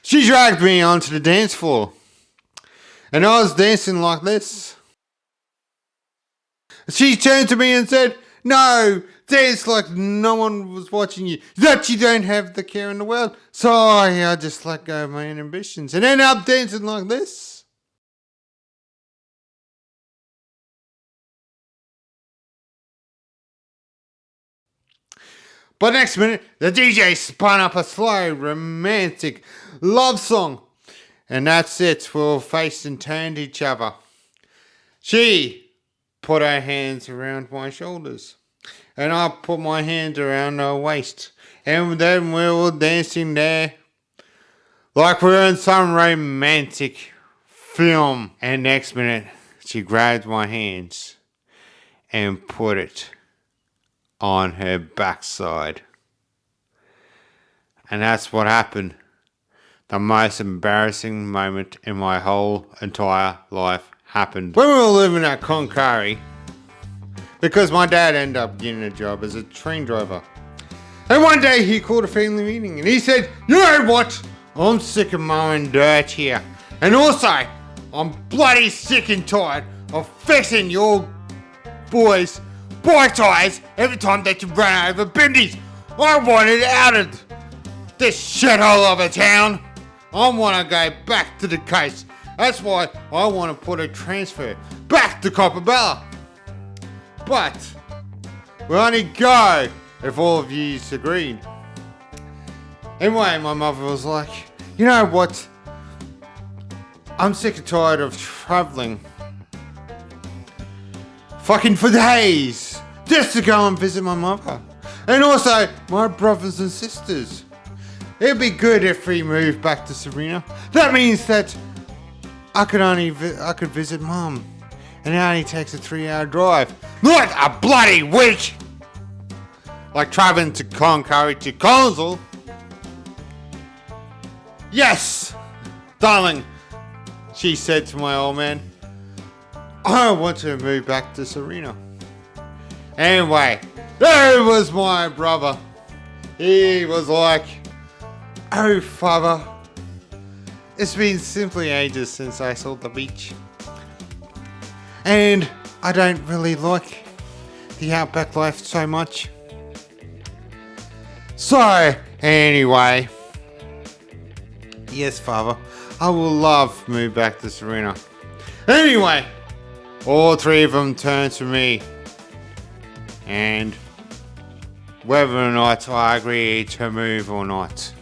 She dragged me onto the dance floor. And I was dancing like this. She turned to me and said, "No, dance like no one was watching you. That you don't have the care in the world." So I just let go of my ambitions and ended up dancing like this. But next minute, the DJ spun up a slow, romantic love song. And that's it. We all faced and turned each other. She put her hands around my shoulders. And I put my hand around her waist. And then we were dancing there like we were in some romantic film. And next minute, she grabbed my hands and put it on her backside. And that's what happened. The most embarrassing moment in my whole entire life happened when we were living at Cloncairn, because my dad ended up getting a job as a train driver. And one day he called a family meeting and he said, "You know what? I'm sick of mowing dirt here. And also, I'm bloody sick and tired of fixing your boys' bike tires every time that you run over bendies. I want it out of this shithole of a town. I want to go back to the coast. That's why I want to put a transfer back to Copperbella. But we'll only go if all of you agreed." Anyway, my mother was like, "You know what? I'm sick and tired of traveling fucking for days just to go and visit my mother. And also my brothers and sisters. It'd be good if we moved back to Serena. That means that I could visit Mum. And it only takes a 3-hour drive. Not a bloody week! Like traveling to Cloncairn to Collinsville." "Yes, darling," she said to my old man. "I want to move back to Serena." Anyway, there was my brother. He was like, "Oh, father, it's been simply ages since I saw the beach. And I don't really like the Outback life so much. So, anyway, yes, father, I will love to move back to Serena." Anyway, all three of them turned to me. And whether or not I agreed to move or not.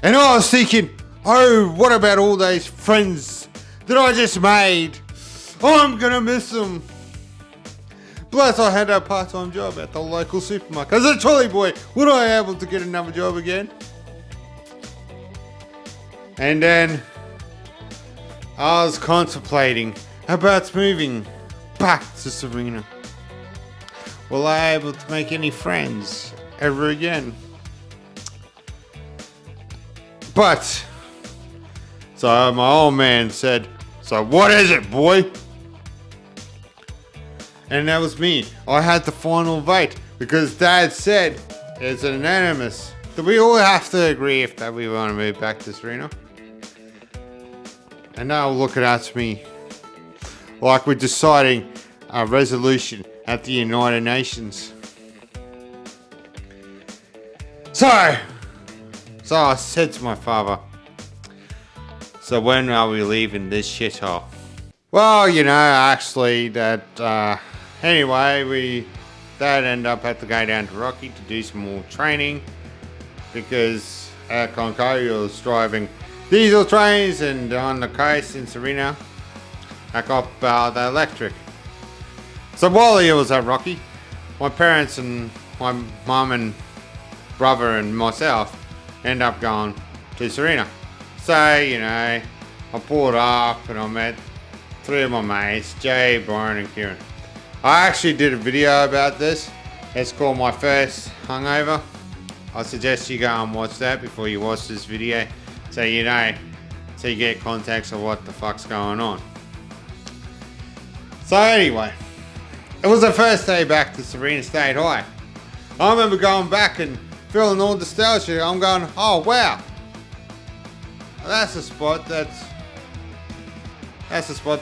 And I was thinking, oh, what about all those friends that I just made? I'm gonna miss them. Plus, I had a part-time job at the local supermarket. As a trolley boy, would I be able to get another job again? And then I was contemplating about moving back to Serena. Will I be able to make any friends ever again? But, so my old man said, "So what is it, boy?" And that was me. I had the final vote because Dad said it's unanimous that we all have to agree if that we want to move back to Serena. And now looking at me like we're deciding a resolution at the United Nations. So I said to my father, "So when are we leaving this shithole?" Well, actually anyway, Dad ended up had to go down to Rocky to do some more training because at Cloncairn was driving diesel trains, and on the coast in Serena, I got the electric. So while he was at Rocky, my parents and my mum and brother and myself end up going to Serena. So, I pulled up and I met 3 of my mates, Jay, Byron and Kearin. I actually did a video about this. It's called My First Hungover. I suggest you go and watch that before you watch this video, so you get context of what the fuck's going on. So anyway, it was the first day back to Serena State High. I remember going back and feeling all nostalgia. I'm going, oh wow, That's the spot that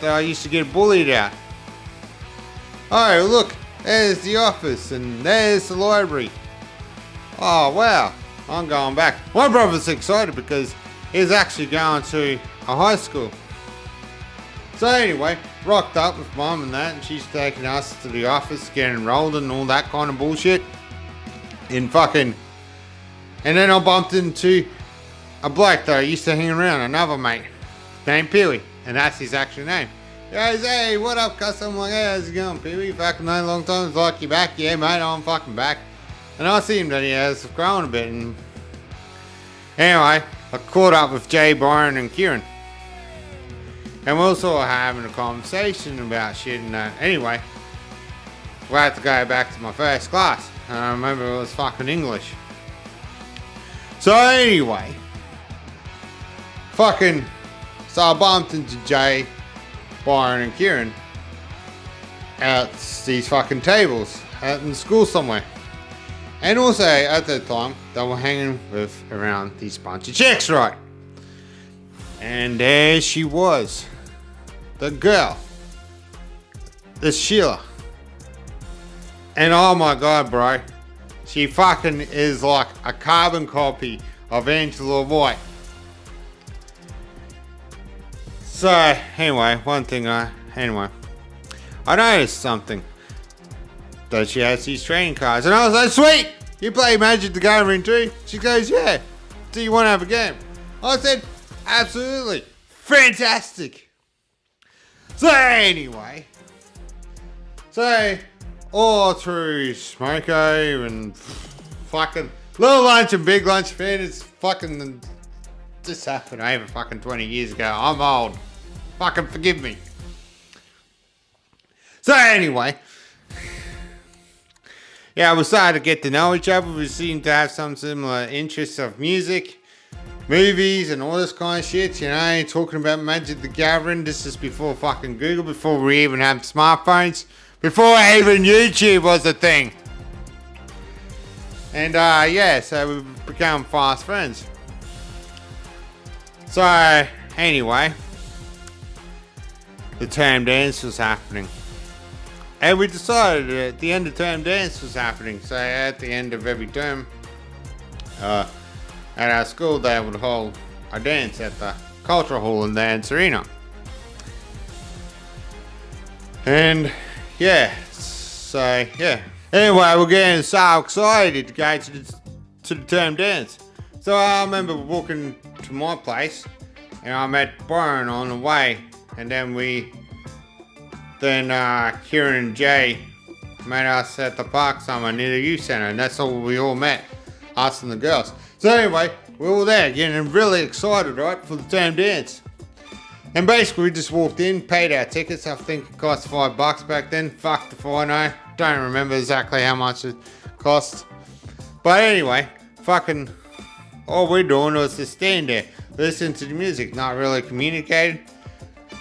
I used to get bullied at. Oh, look, there's the office and there's the library. Oh, wow, I'm going back. My brother's excited because he's actually going to a high school. So anyway, rocked up with mum and that, and she's taking us to the office, getting enrolled and all that kind of bullshit. And then I bumped into a bloke that I used to hang around, another mate, named Pee-wee, and that's his actual name. He goes, hey, what up, cuz? I'm like, hey, how's it going, Pee-wee? Fucking no long time, it's like you back? Yeah, mate, I'm fucking back. And I see him that he has grown a bit, and anyway, I caught up with Jay, Byron, and Kearin. And we also were having a conversation about shit and that. Anyway, we had to go back to my first class. And I remember it was fucking English. So anyway, so I bumped into Jay, Byron, and Kearin at these fucking tables out in school somewhere. And also, at that time, they were hanging with around these bunch of chicks, right? And there she was. The girl. The Sheila. And oh my god, bro. She fucking is like a carbon copy of Angela White. So, anyway, I noticed something. That she has these trading cards. And I was like, sweet! You play Magic the Gathering too? She goes, yeah. Do you want to have a game? I said, absolutely. Fantastic. So anyway. All through Smoko and fucking little lunch and big lunch, man, it's fucking, this happened over fucking 20 years ago. I'm old. Fucking forgive me. So anyway. Yeah, we started to get to know each other. We seemed to have some similar interests of music, movies, and all this kind of shit. You know, talking about Magic the Gathering. This is before fucking Google, before we even had smartphones, before even YouTube was a thing. And yeah, so we've become fast friends. So anyway, the term dance was happening. And we decided at the end of term dance was happening. So at the end of every term, at our school they would hold a dance at the cultural hall in the dance arena. And yeah, so yeah. Anyway, we're getting so excited to go to the term dance. So I remember walking to my place and I met Byron on the way. And then Kearin and Jay met us at the park somewhere near the youth centre, and that's all we all met, us and the girls. So anyway, we were all there getting really excited, right, for the term dance. And basically we just walked in, paid our tickets. I think it cost $5 back then. Fuck if I know. Don't remember exactly how much it cost. But anyway, fucking all we're doing was to stand there, listen to the music, not really communicating.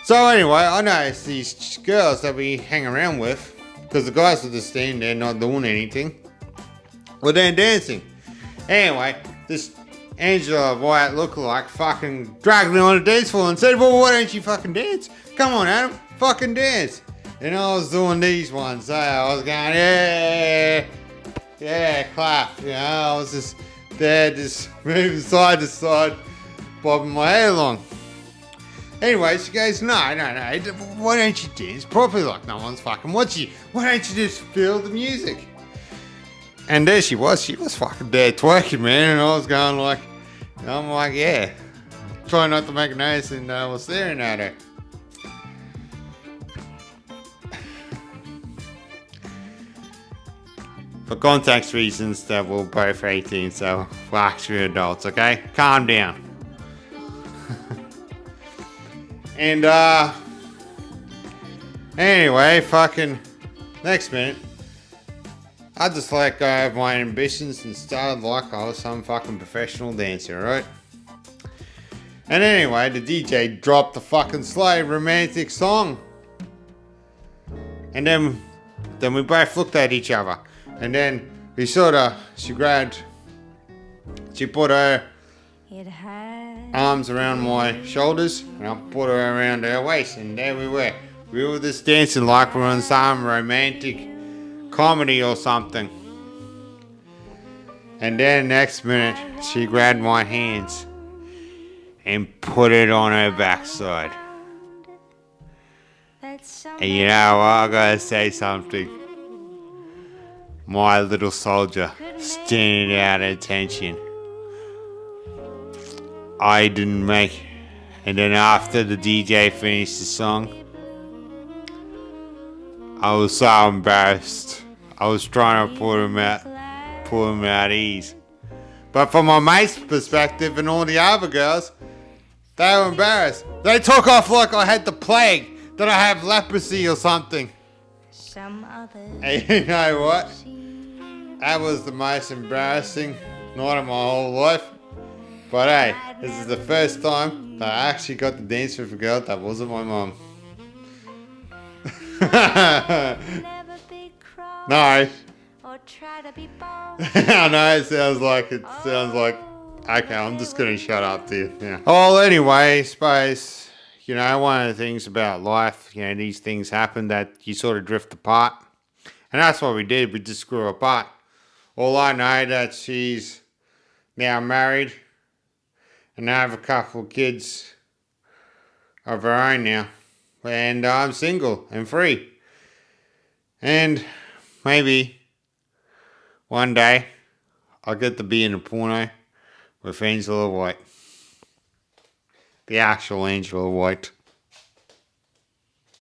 So anyway, I noticed these girls that we hang around with, because the guys were just standing there not doing anything, were then dancing. Anyway, this Angela White lookalike fucking dragged me on the dance floor and said, well, why don't you fucking dance? Come on, Adam, fucking dance. And I was doing these ones, so I was going, yeah, clap. You know, I was just there, just moving side to side, bobbing my hair along. Anyway, she goes, no, why don't you dance properly like no one's fucking watching you? Why don't you just feel the music? And there she was fucking there twerking, man, and I was going like, I'm like, yeah. Trying not to make a noise, and I was staring at her. For context reasons, that we're both 18, so we're actually adults, okay? Calm down. And anyway, fucking next minute, I just let go of my ambitions and started like I was some fucking professional dancer, right? And anyway, the DJ dropped the fucking slow romantic song. And then we both looked at each other. And then she put her arms around my shoulders, and I put her around her waist, and there we were. We were just dancing like we were on some romantic comedy or something. And then next minute, she grabbed my hands and put it on her backside. And you know what, I gotta say something. My little soldier, standing out at attention. I didn't make. And then after the DJ finished the song, I was so embarrassed. I was trying to pull him at ease. But from my mate's perspective and all the other girls, they were embarrassed. They took off like I had the plague, that I have leprosy or something. And you know what? That was the most embarrassing night of my whole life. But hey, this is the first time that I actually got to dance with a girl that wasn't my mum. No. I know it sounds like, okay, I'm just going to shut up to you. Yeah. Well, anyway, suppose, you know, one of the things about life, you know, these things happen that you sort of drift apart. And that's what we did. We just grew apart. All I know that she's now married and I have a couple of kids of her own now. And I'm single and free. And maybe one day I'll get to be in a porno with Angela White. The actual Angela White.